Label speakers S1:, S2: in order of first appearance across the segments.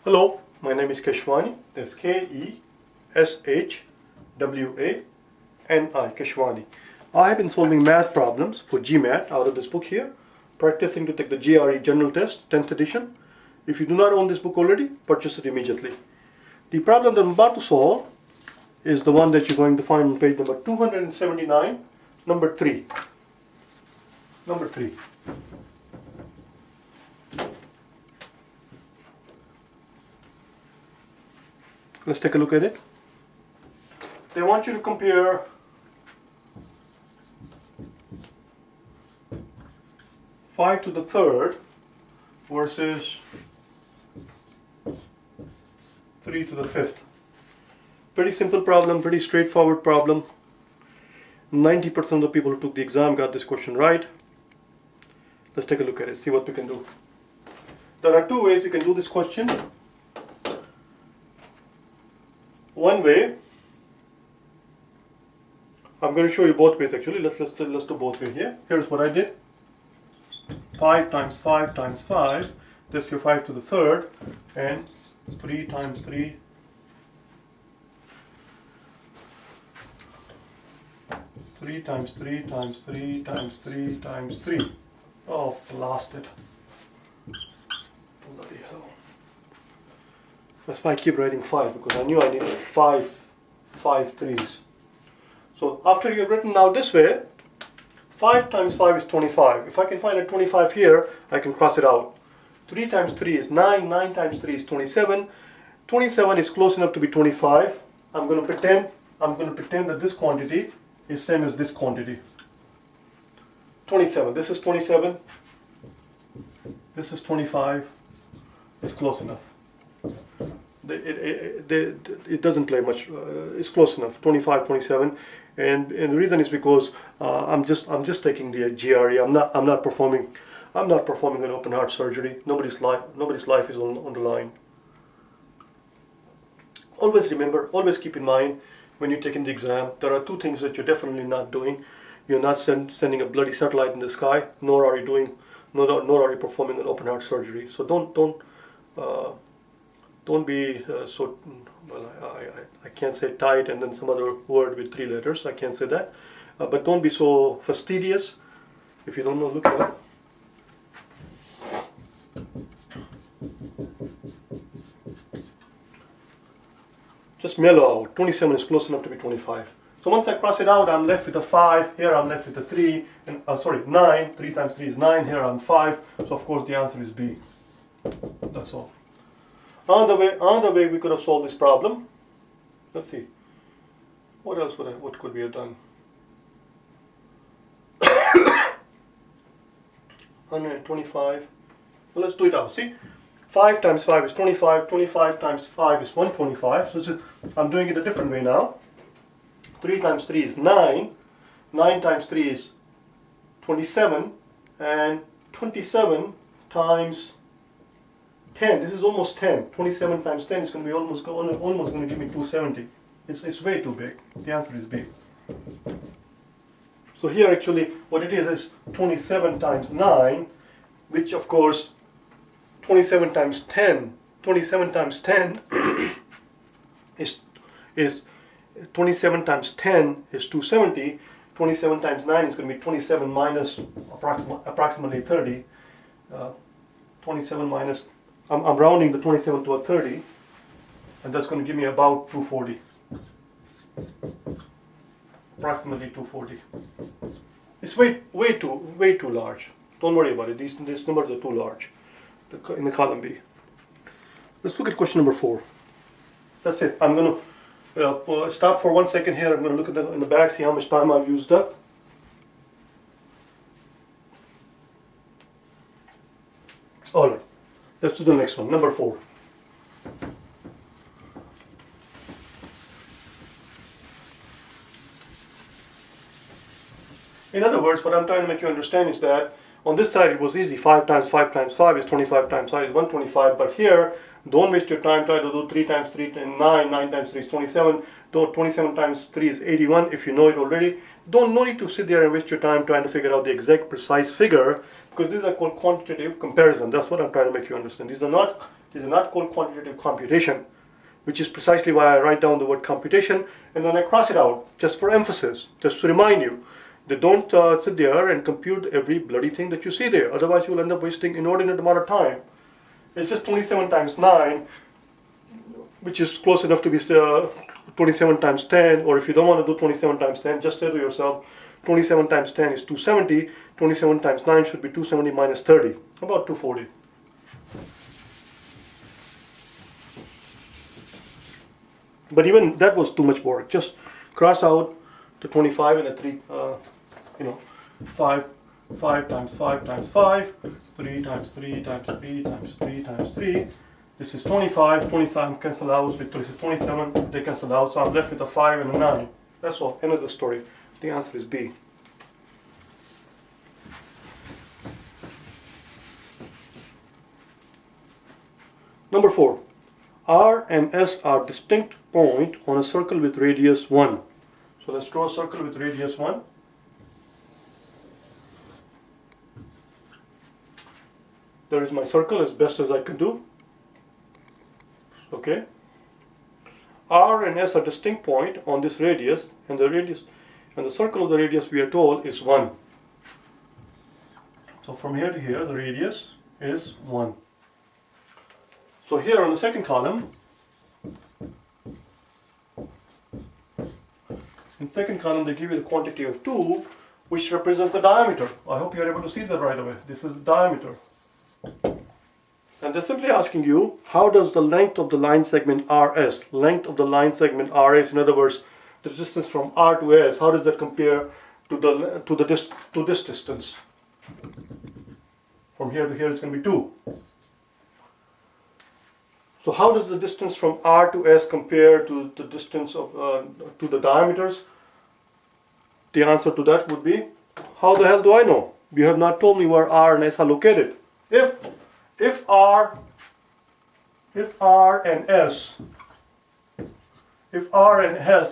S1: Hello, my name is Keshwani. That's Keshwani, Keshwani. I have been solving math problems for GMAT out of this book here, practicing to take the GRE General Test, 10th edition. If you do not own this book already, purchase it immediately. The problem that I'm about to solve is the one that you're going to find on page number 279, number 3. Number 3. Let's take a look at it. They want you to compare five to the third versus 3 to the fifth. Pretty simple problem, pretty straightforward problem. 90% of the people who took the exam got this question right. Let's take a look at it, see what we can do. There are two ways you can do this question. One way, I'm going to show you both ways actually. Let's do both ways here. Here's what I did. 5 times 5 times 5, that's your 5 to the third, and 3 times 3. 3 times 3 times 3 times 3 times 3. Oh, lost it. Bloody hell. That's why I keep writing 5, because I knew I needed five threes. So after you've written now this way, 5 times 5 is 25. If I can find a 25 here, I can cross it out. 3 times 3 is 9. 9 times 3 is 27. 27 is close enough to be 25. I'm going to pretend that this quantity is same as this quantity. 27. This is 27. This is 25. It's close enough. It doesn't play much. It's close enough. 25, 27, and the reason is because I'm just taking the GRE. I'm not performing an open heart surgery. Nobody's life is on the line. Always remember. Always keep in mind when you're taking the exam. There are two things that you're definitely not doing. You're not sending a bloody satellite in the sky. Nor are you performing an open heart surgery. So don't be so, well, I can't say tight and then some other word with 3 letters. I can't say that. But don't be so fastidious. If you don't know, look it up. Just mellow out. 27 is close enough to be 25. So once I cross it out, I'm left with a 5. Here I'm left with a 3. And 9. 3 times 3 is 9. Here I'm 5. So of course the answer is B. That's all. Another way we could have solved this problem. Let's see. What else what could we have done? 125. Well, let's do it out. See, 5 times 5 is 25. 25 times 5 is 125. So I'm doing it a different way now. 3 times 3 is 9. 9 times 3 is 27. And 27 times 10. This is almost 10. 27 times 10 is going to be almost going to give me 270. It's way too big. The answer is B. So here actually what it is 27 times 9, which of course 27 times 10. 27 times 10 is 27 times 10 is 270. 27 times 9 is going to be 27 minus approximately 30. 27 minus, I'm rounding the 27 to a 30, and that's going to give me about 240. Approximately 240. It's way too large. Don't worry about it. These numbers are too large in the column B. Let's look at question number 4. That's it. I'm going to stop for 1 second here. I'm going to look at in the back, see how much time I've used up. All right. Let's do the next one, number 4. In other words, what I'm trying to make you understand is that on this side it was easy. 5 times 5 times 5 is 25 times 5 is 125. But here, don't waste your time trying to do 3 times 3 and 9. 9 times 3 is 27. 27 times 3 is 81 if you know it already. No need to sit there and waste your time trying to figure out the exact precise figure, because these are called quantitative comparison. That's what I'm trying to make you understand. These are not These are not called quantitative computation, which is precisely why I write down the word computation and then I cross it out just for emphasis, just to remind you that don't sit there and compute every bloody thing that you see there. Otherwise, you'll end up wasting inordinate amount of time. It's just 27 times 9, which is close enough to be 27 times 10, or if you don't want to do 27 times 10, just say to yourself, 27 times 10 is 270, 27 times 9 should be 270 minus 30, about 240. But even that was too much work. Just cross out the 25 and the 3, 5 times 5 times 5, 3 times 3 times 3 times 3 times 3. This is 25, 27 cancel out, this is 27, they cancel out, so I'm left with a 5 and a 9. That's all, end of the story. The answer is B. Number 4. R and S are distinct points on a circle with radius 1. So let's draw a circle with radius 1. There is my circle as best as I can do. Okay. R and S are distinct points on this radius, and the circle of the radius we are told is 1. So from here to here, the radius is 1. So here on the second column, in the second column they give you the quantity of 2, which represents the diameter. I hope you are able to see that right away. This is the diameter. And they're simply asking you, how does the length of the line segment RS, length of the line segment RS, in other words, the distance from R to S, how does that compare to this distance? From here to here it's going to be 2. So how does the distance from R to S compare to the distance of to the diameters? The answer to that would be, how the hell do I know? You have not told me where R and S are located. If R and S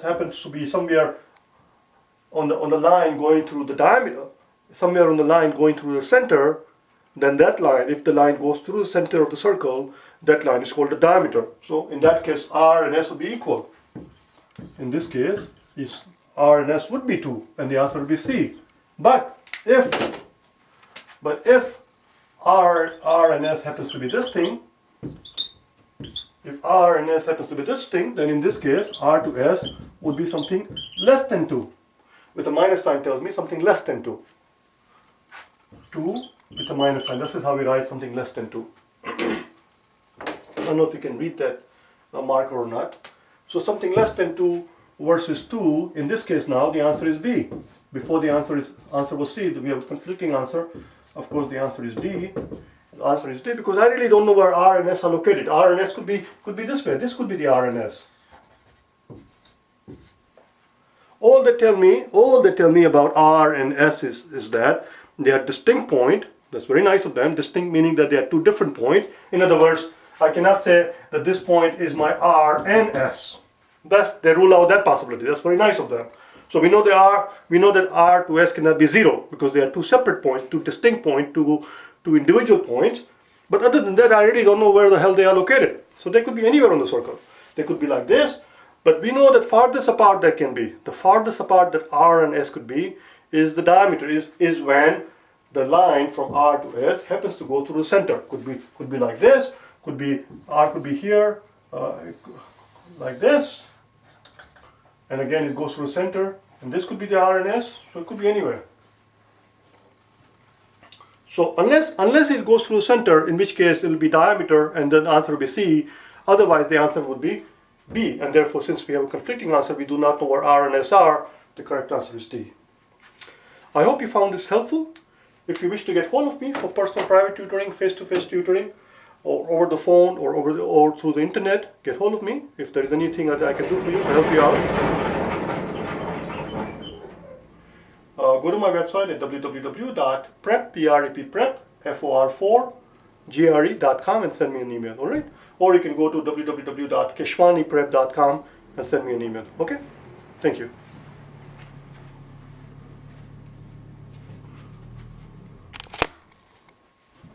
S1: happens to be somewhere on the line going through the diameter, somewhere on the line going through the center, then that line, if the line goes through the center of the circle, that line is called the diameter. So in that case, R and S would be equal. In this case, R and S would be 2, and the answer would be C. But if R and S happens to be this thing, then in this case, R to S would be something less than 2. With a minus sign tells me something less than 2. 2 with a minus sign. This is how we write something less than 2. I don't know if you can read that marker or not. So something less than 2 versus 2, in this case now, the answer is B. Before the answer was C, we have a conflicting answer. Of course, the answer is D. The answer is D because I really don't know where R and S are located. R and S could be this way. This could be the R and S. All they tell me about R and S is that they are distinct point. That's very nice of them. Distinct meaning that they are 2 different points. In other words, I cannot say that this point is my R and S. They rule out that possibility. That's very nice of them. So we know that R to S cannot be 0 because they are 2 separate points, 2 distinct points, 2 individual points. But other than that, I really don't know where the hell they are located. So they could be anywhere on the circle. They could be like this, but we know that farthest apart they can be. The farthest apart that R and S could be is the diameter, is when the line from R to S happens to go through the center. Could be like this, R could be here, like this, and again it goes through the center, and this could be the R and S, so it could be anywhere. So unless it goes through the center, in which case it will be diameter and then the answer will be C, otherwise the answer would be B, and therefore since we have a conflicting answer, we do not know where R and S are, the correct answer is D. I hope you found this helpful. If you wish to get hold of me for personal private tutoring, face-to-face tutoring, or over the phone or through the internet, get hold of me. If there is anything that I can do for you to help you out, go to my website at www.prep.gre.com and send me an email, alright? Or you can go to www.KeshwaniPrep.com and send me an email, okay? Thank you.